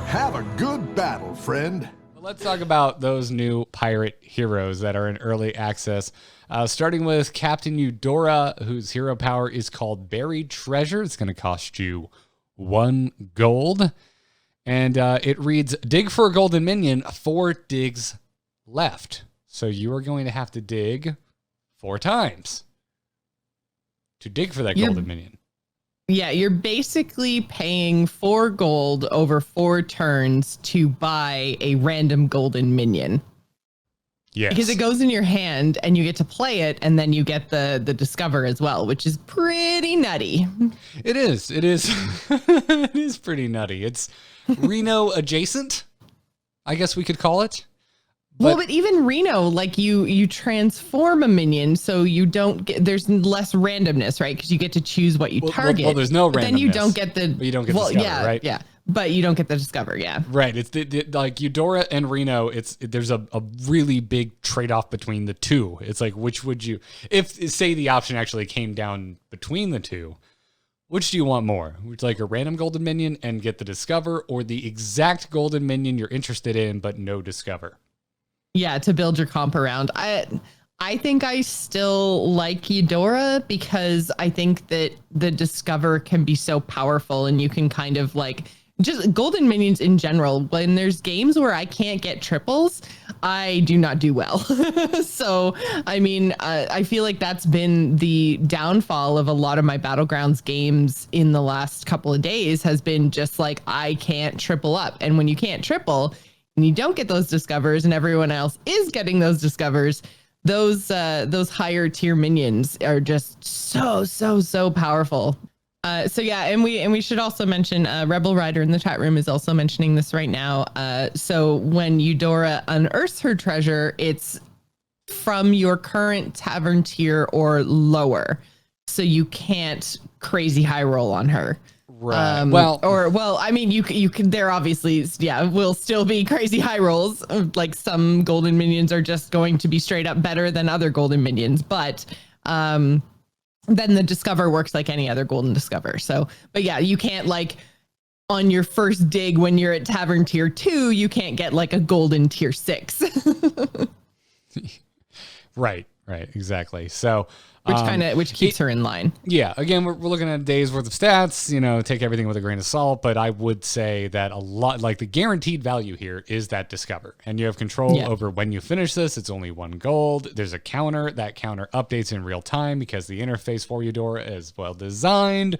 Have a good battle, friend. Well, let's talk about those new pirate heroes that are in early access. Starting with Captain Eudora, whose hero power is called Buried Treasure. It's going to cost you 1 gold. And it reads, dig for a golden minion, 4 digs left. So you are going to have to dig 4 times to dig for that golden minion. Yeah, you're basically paying 4 gold over 4 turns to buy a random golden minion. Yes. Because it goes in your hand and you get to play it, and then you get the discover as well, which is pretty nutty. It is. It is. It is pretty nutty. It's Reno adjacent, I guess we could call it. But even Reno, like you transform a minion, so you don't get, there's less randomness, right? Because you get to choose what you target. Well, there's no randomness. Then you don't get the. But you don't get the discover, right? Yeah. But you don't get the discover, yeah. Right. It's like Eudora and Reno. There's a really big trade-off between the two. It's like, which would you, if say the option actually came down between the two, which do you want more? Would you like a random golden minion and get the discover, or the exact golden minion you're interested in but no discover? Yeah, to build your comp around. I think I still like Eudora because I think that the discover can be so powerful, and you can kind of like just golden minions in general. When there's games where I can't get triples, I do not do well. So, I mean, I feel like that's been the downfall of a lot of my Battlegrounds games in the last couple of days, has been just like, I can't triple up. And when you can't triple and you don't get those discovers and everyone else is getting those discovers, those higher tier minions are just so powerful. So yeah, and we should also mention Rebel Rider in the chat room is also mentioning this right now. So when Eudora unearths her treasure, it's from your current tavern tier or lower, so you can't crazy high roll on her. Right. I mean, you can. There obviously, will still be crazy high rolls. Like some golden minions are just going to be straight up better than other golden minions, but then the discover works like any other golden discover. So, but yeah, you can't like on your first dig when you're at tavern tier 2, you can't get like a golden tier 6. Right, exactly. So, which keeps her in line. Yeah, again, we're looking at a day's worth of stats, take everything with a grain of salt, but I would say that a lot, like the guaranteed value here is that discover, and you have control over when you finish this. It's only 1 gold. There's a counter. That counter updates in real time because the interface for Eudora is well designed.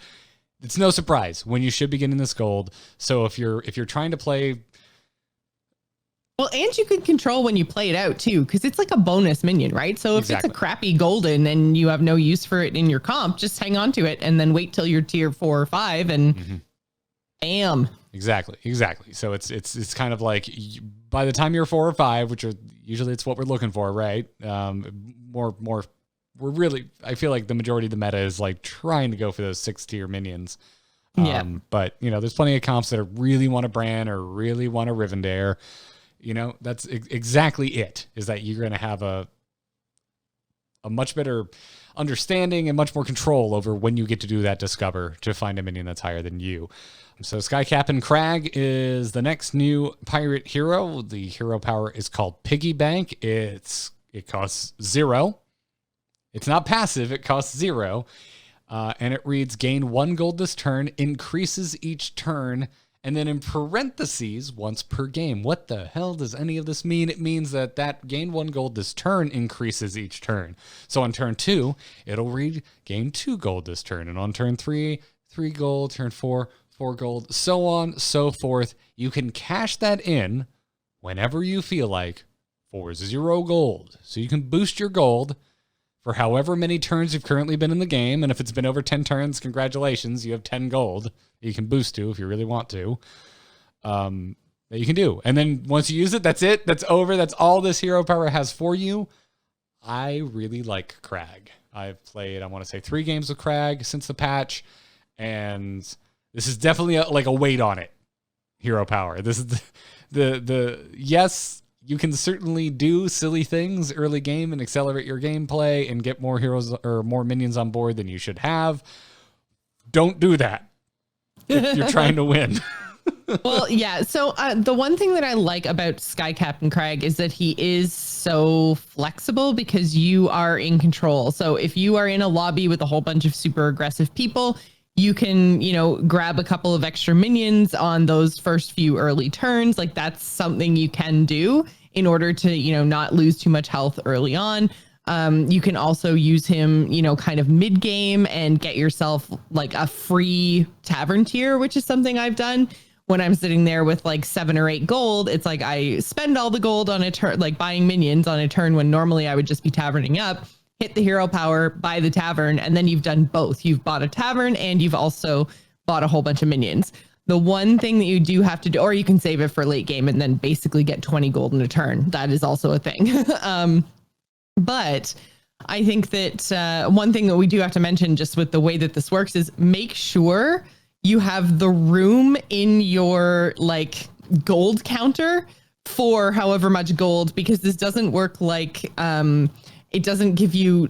It's no surprise when you should be getting this gold. So if you're trying to play, well, and you can control when you play it out too, because it's like a bonus minion, right? So if it's a crappy golden and you have no use for it in your comp, just hang on to it and then wait till you're tier 4 or 5 and bam. Exactly. So it's kind of like by the time you're 4 or 5, which are usually it's what we're looking for, right? We're really, I feel like the majority of the meta is like trying to go for those 6 tier minions. But there's plenty of comps that really want a Bran or really want a Rivendare. That's exactly it, is that you're going to have a much better understanding and much more control over when you get to do that discover to find a minion that's higher than you. So Sky Captain Crag is the next new pirate hero. The hero power is called Piggy Bank. It costs 0. It's not passive. It costs 0. And it reads, gain 1 gold this turn, increases each turn, and then in parentheses, once per game. What the hell does any of this mean? It means that gain 1 gold this turn increases each turn. So on turn 2, it'll read gain 2 gold this turn. And on turn 3, 3 gold, turn 4, 4 gold, so on, so forth. You can cash that in whenever you feel like for 0 gold. So you can boost your gold for however many turns you've currently been in the game. And if it's been over 10 turns, congratulations, you have 10 gold you can boost to if you really want to. That you can do. And then once you use it, that's it. That's over. That's all this hero power has for you. I really like Crag. I've played, I want to say 3 games with Crag since the patch. And this is definitely like a weight on it. Hero power. This is the yes, you can certainly do silly things early game and accelerate your gameplay and get more heroes or more minions on board than you should have. Don't do that if you're trying to win. Well, yeah. So the one thing that I like about Sky Captain Crag is that he is so flexible because you are in control. So if you are in a lobby with a whole bunch of super aggressive people, you can, grab a couple of extra minions on those first few early turns. Like that's something you can do in order to, not lose too much health early on. You can also use him, kind of mid game and get yourself like a free tavern tier, which is something I've done. When I'm sitting there with like 7 or 8 gold, it's like I spend all the gold on a turn, like buying minions on a turn when normally I would just be taverning up, hit the hero power, buy the tavern, and then you've done both. You've bought a tavern and you've also bought a whole bunch of minions. The one thing that you do have to do, or you can save it for late game and then basically get 20 gold in a turn. That is also a thing. But I think that one thing that we do have to mention just with the way that this works is make sure you have the room in your like gold counter for however much gold, because this doesn't work like it doesn't give you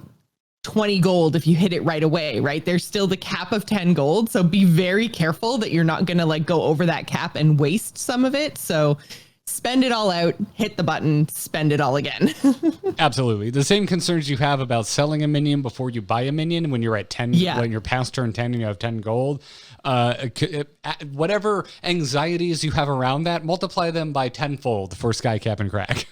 20 gold if you hit it right away, right? There's still the cap of 10 gold. So be very careful that you're not going to like go over that cap and waste some of it. So spend it all out, hit the button, spend it all again. Absolutely. The same concerns you have about selling a minion before you buy a minion when you're at 10, when you're past turn 10 and you have 10 gold. Whatever anxieties you have around that, multiply them by tenfold for Sky Cap and Crag.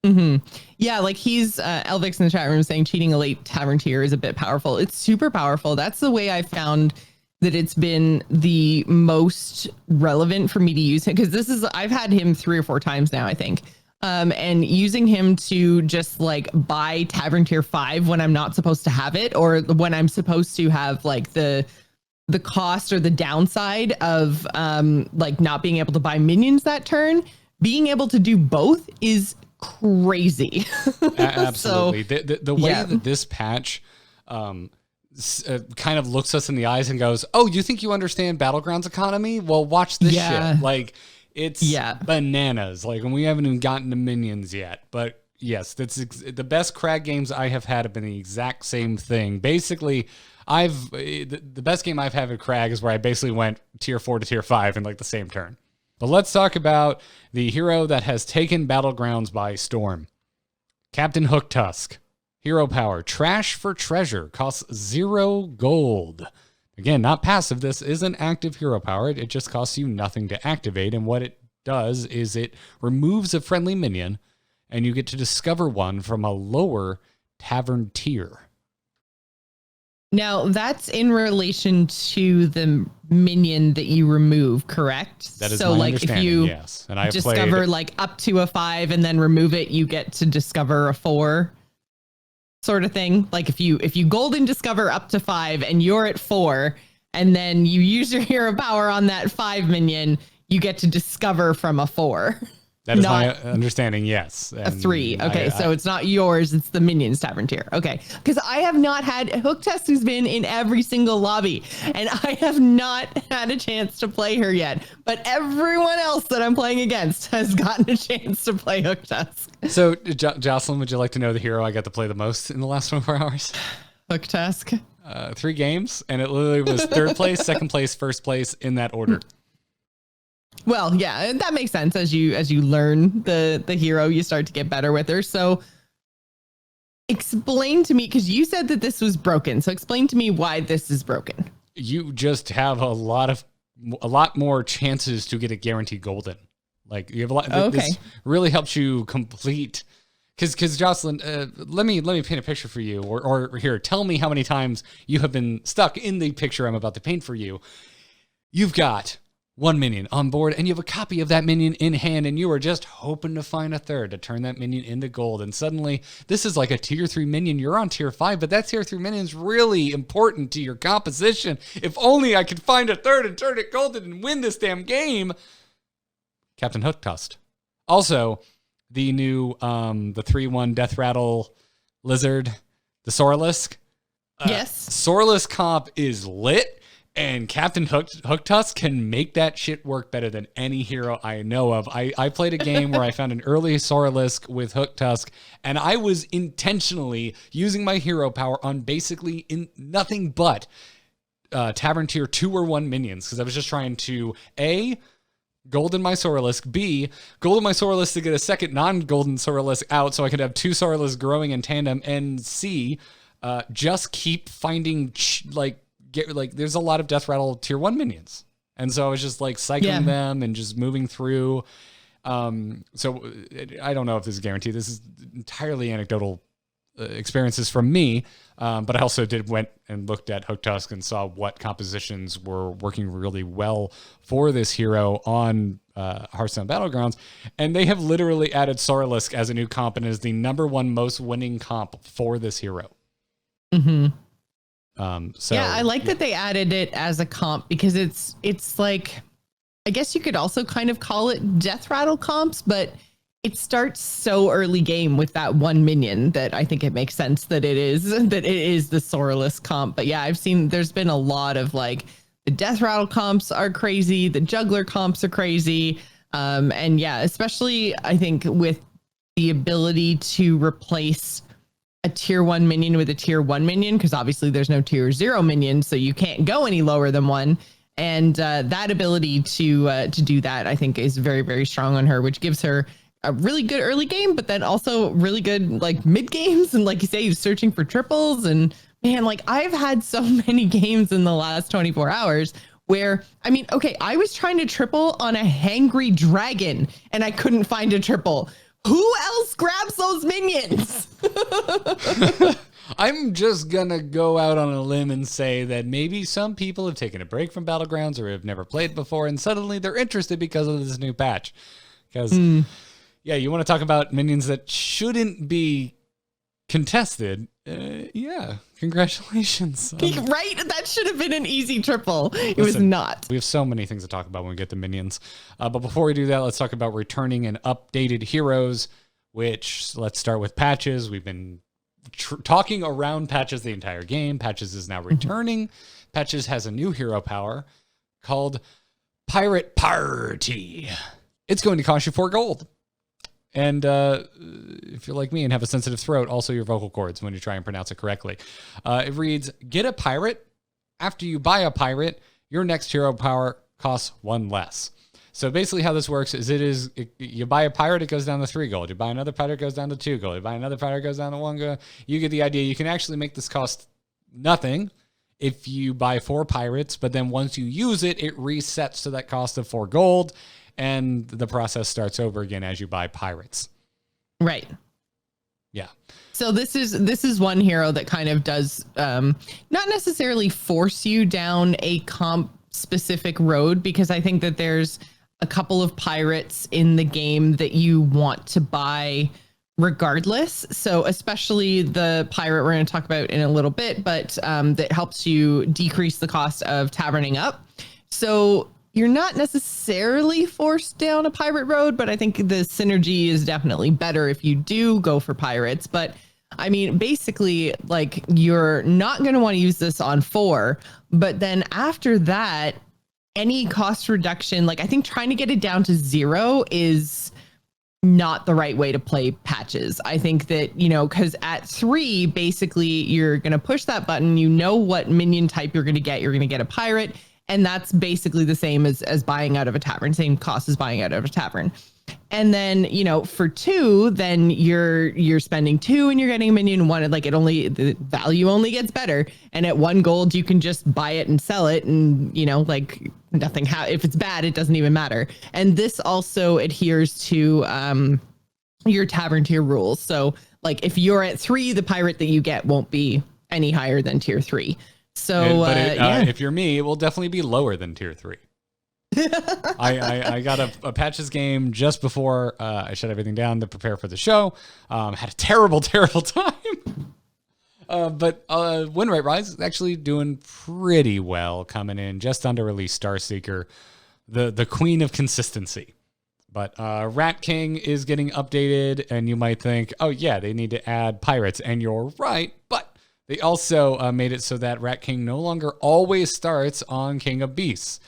Mm-hmm. Yeah, like he's Elvix in the chat room saying cheating a late tavern tier is a bit powerful. It's super powerful. That's the way I found that it's been the most relevant for me to use him, because I've had him 3 or 4 times now, I think. And using him to just like buy tavern tier 5 when I'm not supposed to have it, or when I'm supposed to have like the cost or the downside of like not being able to buy minions that turn, being able to do both is crazy. Absolutely. The way that this patch kind of looks us in the eyes and goes, oh, you think you understand Battlegrounds economy? Well, watch this shit. Like it's bananas. Like, and we haven't even gotten to minions yet, but yes, that's the best Crag games I have had have been the exact same thing. Basically, the best game I've had at Crag is where I basically went tier 4 to tier 5 in like the same turn. But let's talk about the hero that has taken Battlegrounds by storm. Captain Hooktusk. Hero power. Trash for treasure. Costs 0 gold. Again, not passive. This isn't active hero power. It just costs you nothing to activate. And what it does is it removes a friendly minion, and you get to discover one from a lower tavern tier. Now, that's in relation to the minion that you remove, correct? That is so, my like, understanding, if you yes. And I discover played like up to a 5 and then remove it, you get to discover a 4 sort of thing. Like if you golden discover up to 5 and you're at 4, and then you use your hero power on that 5 minion, you get to discover from a 4. That is my understanding, yes. A 3. Okay, so it's not yours, it's the minions tavern tier. Okay, because I have not had, Hooktusk has been in every single lobby, and I have not had a chance to play her yet. But everyone else that I'm playing against has gotten a chance to play Hooktusk. So, Jocelyn, would you like to know the hero I got to play the most in the last 24 hours? Hooktusk. 3 games, and it literally was 3rd place, 2nd place, 1st place in that order. Well, yeah, that makes sense. As you learn the hero, you start to get better with her. So explain to me, because you said that this was broken. So explain to me why this is broken. You just have a lot more chances to get a guaranteed golden. Like you have a lot. Okay. This really helps you complete. Because Jocelyn, let me paint a picture for you, or here, tell me how many times you have been stuck in the picture I'm about to paint for you. You've got 1 minion on board, and you have a copy of that minion in hand, and you are just hoping to find a 3rd to turn that minion into gold. And suddenly, this is like a tier 3 minion. You're on tier 5, but that tier 3 minion is really important to your composition. If only I could find a 3rd and turn it golden and win this damn game. Captain Hooktusk. Also, the new the 3/1 Death Rattle Lizard, the Sorlisk. Yes. Sorlisk comp is lit. And Captain Hooktusk can make that shit work better than any hero I know of. I played a game where I found an early Soralisk with Hooktusk, and I was intentionally using my hero power on basically nothing but Tavern tier 2 or 1 minions, because I was just trying to, A, golden my Soralisk, B, golden my Soralisk to get a second non-golden Soralisk out so I could have 2 Soralisks growing in tandem, and C, just keep finding, there's a lot of Death Rattle tier 1 minions. And so I was just like cycling them and just moving through. So I don't know if this is guaranteed. This is entirely anecdotal experiences from me. But I also went and looked at Hooktusk and saw what compositions were working really well for this hero on Hearthstone Battlegrounds. And they have literally added Soralisk as a new comp and is the #1 most winning comp for this hero. Mm-hmm. I like that they added it as a comp, because it's like, I guess you could also kind of call it Death Rattle comps, but it starts so early game with that 1 minion that I think it makes sense that it is the Soralisk comp. But yeah, I've seen there's been a lot of like the Death Rattle comps are crazy, the Juggler comps are crazy, and yeah, especially I think with the ability to replace a tier 1 minion with a tier 1 minion, because obviously there's no tier 0 minion, so you can't go any lower than 1. And that ability to do that, I think, is very, very strong on her, which gives her a really good early game, but then also really good like mid games. And like you say, searching for triples. And man, like I've had so many games in the last 24 hours where, I mean, okay, I was trying to triple on a hangry dragon and I couldn't find a triple. Who else grabs those minions? I'm just gonna go out on a limb and say that maybe some people have taken a break from Battlegrounds or have never played before, and suddenly they're interested because of this new patch. Because, yeah, you want to talk about minions that shouldn't be contested. Yeah, congratulations. Right? That should have been an easy triple. It was not. We have so many things to talk about when we get to minions. But before we do that, let's talk about returning and updated heroes, which let's start with Patches. We've been talking around Patches the entire game. Patches is now returning. Patches has a new hero power called Pirate Party. It's going to cost you 4 gold. And if you're like me and have a sensitive throat, also your vocal cords when you try and pronounce it correctly. It reads, get a pirate. After you buy a pirate, your next hero power costs 1 less. So basically how this works is you buy a pirate, it goes down to 3 gold. You buy another pirate, it goes down to 2 gold. You buy another pirate, it goes down to 1 gold. You get the idea. You can actually make this cost nothing if you buy 4 pirates, but then once you use it, it resets to that cost of 4 gold. And the process starts over again as you buy pirates. Right. Yeah. So this is one hero that kind of does not necessarily force you down a comp specific road, because I think that there's a couple of pirates in the game that you want to buy regardless. So especially the pirate we're going to talk about in a little bit, but that helps you decrease the cost of taverning up. So you're not necessarily forced down a pirate road, but I think the synergy is definitely better if you do go for pirates. But I mean, basically, like, you're not going to want to use this on 4, but then after that, any cost reduction, like I think trying to get it down to 0 is not the right way to play Patches. I think that, because at 3, basically you're going to push that button, what minion type you're going to get. You're going to get a pirate. And that's basically the same as buying out of a tavern, same cost as buying out of a tavern. And then, for 2, then you're spending 2 and you're getting a minion 1. Like the value only gets better. And at 1 gold, you can just buy it and sell it. And, like nothing, if it's bad, it doesn't even matter. And this also adheres to your tavern tier rules. So like if you're at 3, the pirate that you get won't be any higher than tier 3. So, if you're me, it will definitely be lower than tier 3. I got a Patches game just before I shut everything down to prepare for the show. Had a terrible, terrible time. But Win Rate Rise is actually doing pretty well, coming in just under release Starseeker, the queen of consistency. But Rat King is getting updated, and you might think, oh yeah, they need to add pirates, and you're right, but They also made it so that Rat King no longer always starts on King of Beasts.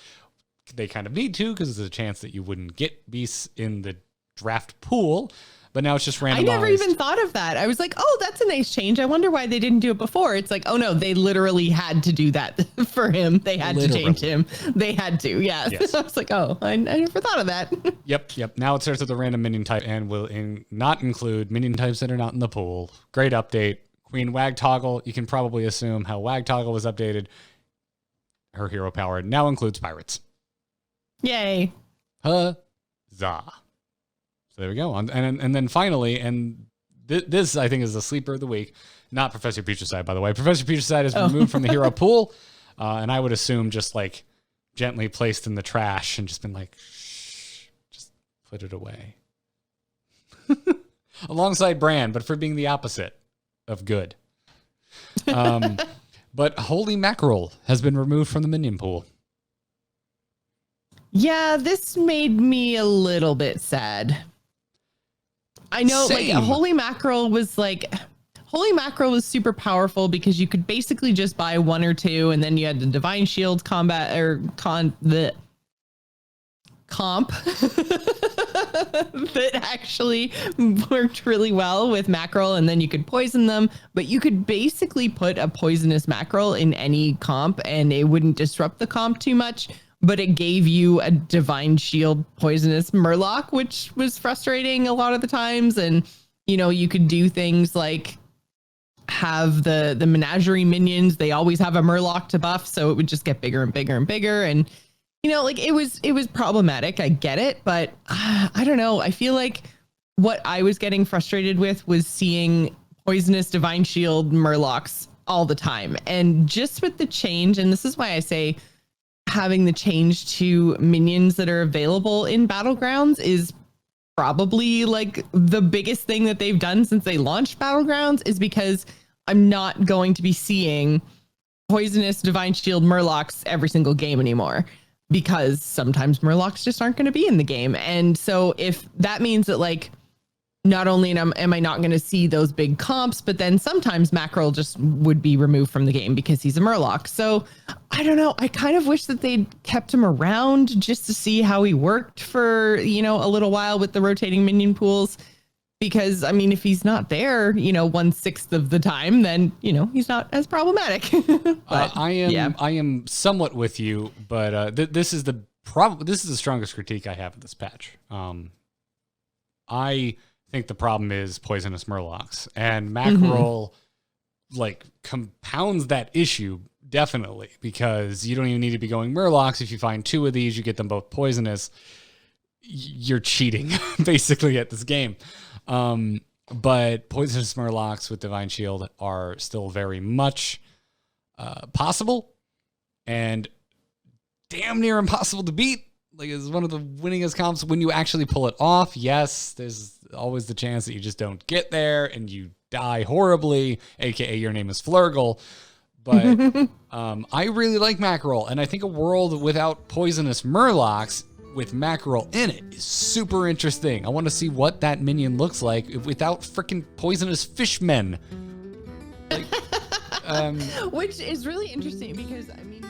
They kind of need to because there's a chance that you wouldn't get beasts in the draft pool. But now it's just randomized. I never even thought of that. I was like, oh, that's a nice change. I wonder why they didn't do it before. It's like, oh no, they literally had to do that for him. They had to change him. They had to, yeah. Yes. I was like, oh, I never thought of that. Yep. Now it starts with a random minion type and will not include minion types that are not in the pool. Great update. Queen Wagtoggle, you can probably assume how Wagtoggle was updated. Her hero power now includes pirates. Yay. Huzzah. So there we go. And then finally, and this I think is the sleeper of the week, not Professor Petricide, by the way. Professor Petricide is removed from the hero pool, and I would assume just like gently placed in the trash and just been like, shh, just put it away. Alongside Bran, but for being the opposite of good. But Holy Mackerel has been removed from the minion pool. Yeah, this made me a little bit sad. I know, Same. like, Holy Mackerel was super powerful because you could basically just buy one or two, and then you had the Divine Shield combat or the comp that actually worked really well with mackerel, and then you could poison them, but you could basically put a poisonous mackerel in any comp and it wouldn't disrupt the comp too much. But it gave you a Divine Shield poisonous Murloc, which was frustrating a lot of the times. And, you know, you could do things like have the menagerie minions. They always have a Murloc to buff, so it would just get bigger and bigger and bigger. And, you know, like it was problematic. I get it, but I don't know. I feel like what I was getting frustrated with was seeing poisonous Divine Shield Murlocs all the time. And just with the change, and this is why I say having the change to minions that are available in Battlegrounds is probably like the biggest thing that they've done since they launched Battlegrounds, is because I'm not going to be seeing poisonous Divine Shield Murlocs every single game anymore, because sometimes Murlocs just aren't going to be in the game. And so if that means that, like, not only am I not going to see those big comps, but then sometimes Mackerel just would be removed from the game because he's a Murloc. So I don't know. I kind of wish that they'd kept him around just to see how he worked for, you know, a little while with the rotating minion pools. Because, I mean, if he's not there, you know, 1/6 of the time, then, you know, he's not as problematic. But, I am somewhat with you, but this is the strongest critique I have of this patch. I think the problem is poisonous Murlocs, and Mackerel like compounds that issue definitely, because you don't even need to be going Murlocs. If you find two of these, you get them both poisonous. You're cheating basically at this game. But poisonous Murlocs with Divine Shield are still very much possible and damn near impossible to beat. Like, it's one of the winningest comps when you actually pull it off. Yes, there's always the chance that you just don't get there and you die horribly, aka your name is Flurgle. But I really like Mackerel, and I think a world without poisonous Murlocs with Mackerel in it is super interesting. I want to see what that minion looks like without freaking poisonous fishmen. Like, which is really interesting because, I mean,